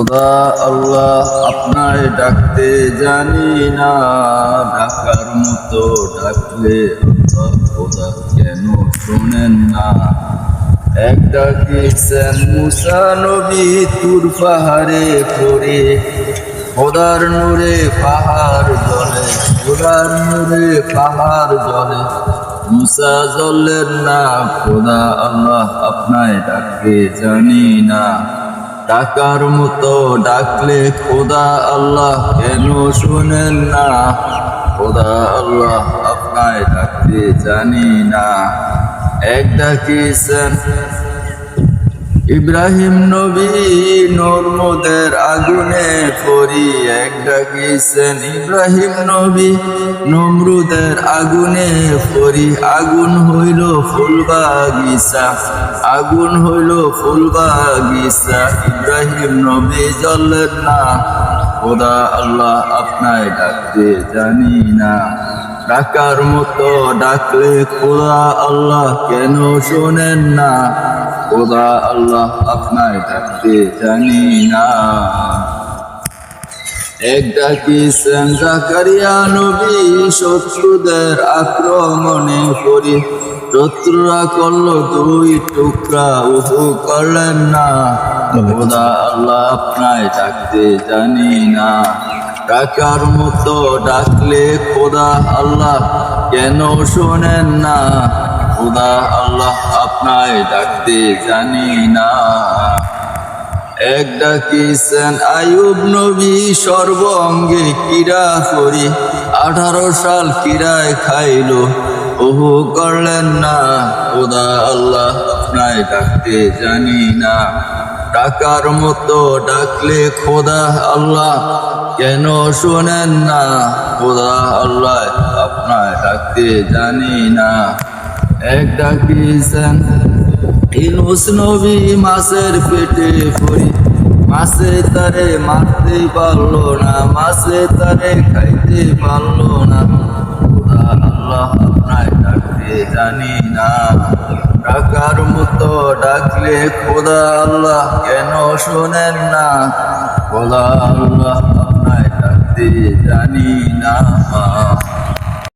খোদা আল্লাহ আপনায় ডাকতে জানি না, ডাকার মতো ডাকলে আল্লাহ খোদা কেন শোনেন না। এক ডাকিছেন মুসা নবী তুর পাহাড়ে পড়ে, খোদার নূরে পাহাড় জ্বলে, খোদার নূরে পাহাড় জ্বলে। মুসা জ্বললেন না, খোদা আল্লাহ আপনায় ডাকতে জানি না, ডাকার মতো ডাকলে খোদা আল্লাহ কেন শোনেন না। খোদা আল্লাহ আপনায় ডাকতে জানি না। এক ডাকিছেন ইব্রাহিম নবী নরমদের আগুনে পড়ি, এক ডাকিছেন ইব্রাহিম নবী নমরুদের আগুনে পড়ি। আগুন হইল ফুল বাগিচা, আগুন হইল ফুল বাগিচা। ইব্রাহিম নবী জ্বললেন না, খোদা আল্লাহ আপনায় ডাকতে জানি না, ডাকার মতো ডাকলে খোদা আল্লাহ কেন শোনেন না। খোদা আল্লাহ আপনায় ডাকতে জানি না। এক ডাকিছেন জাকারিয়া নবী শত্রুদের আক্রমণে পড়ি, শত্রুরা করল দুই টুকরা, উহু করলেন না। খোদা আল্লাহ আপনায় ডাকতে জানি না, ডাকার মতো ডাকলে খোদা আল্লাহ কেন শোনেন না। খোদা আল্লাহ আপনায় ডাকতে জানি না। এক ডাকিছেন আয়ুব নবী সর্ব অঙ্গে কিরা করি, 18 সাল কিরায় খাইল, ওহু করলেন না। খোদা আল্লাহ আপনায় ডাকতে জানি না, ডাকার মতো ডাকলে খোদা আল্লাহ কেন শোনেন না। খোদা আল্লাহ আপনায় ডাকতে জানি না। এক ডাকিছেন ইউনূস নবী মাছের পেটে পড়ি, মাছে তারে মারতে পারলো না, মাছে তারে খাইতে পারলো না। খোদা আল্লাহ আপনায় ডাকতে জানি না, ডাকার মতো ডাকলে খোদা আল্লাহ কেন শোনেন না। খোদা আল্লাহ আপনায় ডাকতে জানি না।